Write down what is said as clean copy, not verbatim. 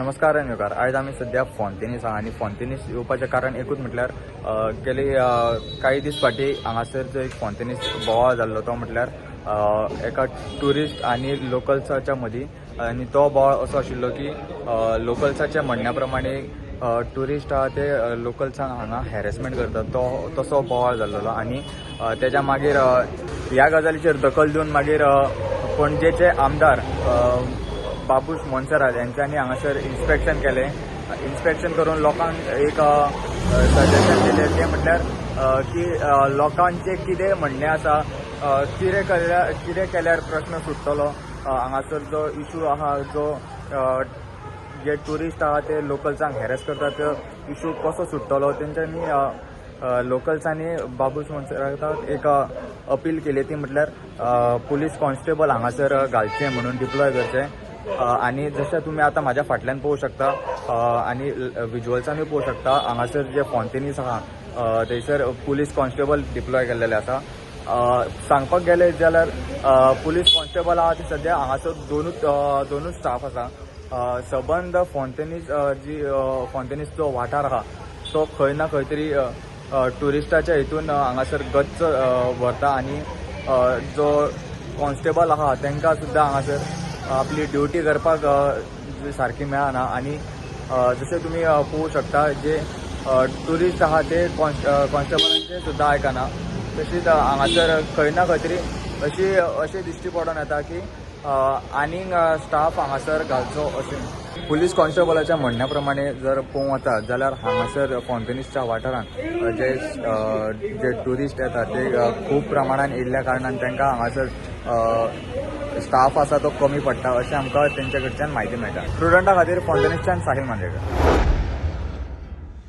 नमस्कार न्यूकार. आज आम्ही सध्या फोंतेनीस आहा आणि फोंतेनीस येवपाचें कारण एकूच म्हटल्यार गेली काही दीस फाटीं हांगासर जो एक फोंतेनीस बोवाळ जाल्लो तो म्हटल्यार एका ट्युरिस्ट आणि लोकल्साच्या मदीं. आणि तो बोवाळ असो आशिल्लो की लोकल्साच्या म्हणण्या प्रमाणे ट्युरिस्ट आहा ते लोकल्सांक हांगा हॅरेसमेंट करतात तसो बोवाळ जाल्लो. आणि तेच्या मागीर ह्या गजालीचेर दखल दिवन मागीर पणजेचे आमदार बाबूश मोन्सेरात यांच्यानी हांगासर इन्स्पेक्शन केलें. इन्स्पेक्शन करून लोकांक एक सजेशन दिलें तें म्हटल्यार की लोकांचे कितें म्हणणें आसा, कितें केल्यार प्रश्न सुट्टलो. हांगासर जो इशू आहा जो जे ट्युरिस्ट आहा ते लोकल्सांक हॅरेस करतात तो इशू कसो सुट्टलो तेंच्यांनी लोकल्सांनी बाबूश मोन्सेराताक एक अपील केली ती म्हटल्यार पुलीस कॉन्स्टेबल हांगासर घालचे म्हणून डिप्लॉय करचे. आणि जशें तुमी आतां म्हाज्या फाटल्यान पळोवंक शकता आणि विज्युअल्सानूय पळोवंक शकता हांगासर जे फोंतेनीस आहा थंयसर पुलीस कॉन्स्टेबल डिप्लॉय केल्लेले आसा. सांगपाक गेले जाल्यार पुलीस कॉन्स्टेबल आहा ती सद्या हांगासर दोनूच स्टाफ आसा. सबंद फोंतेनीस जो वाठार आहा तो खंय ना खंय तरी ट्युरिस्टाच्या हितून हांगासर गच्च व्हरता. आणि जो कॉन्स्टेबल आहा तांकां सुद्दां हांगासर आपली ड्युटी करपाक सारकी मेळना. आणि जशें तुमी पळोवंक शकता जे ट्युरिस्ट आहा ते कॉन्स्टेबलांचे सुद्दां आयकना. तशीच हांगासर खंय ना खंय तरी अशें दिश्टी पडून येता की आनीक स्टाफ हांगासर घालचो अशें. पुलीस कॉन्स्टेबलाच्या म्हणण्या प्रमाणे जर पळोवंक वता जाल्यार हांगासर फोंतेनीसच्या वाठारांत जे ट्युरिस्ट येतात ते खूब प्रमाणान येयल्ल्या कारणान तांकां हांगासर स्टाफ आसा तो कमी पडटा अशें आमकां तेंचे कडच्यान म्हायती मेळटा. स्टुडंटा खातीर फोंतेनीसच्यान साहिल मांद्रेकर.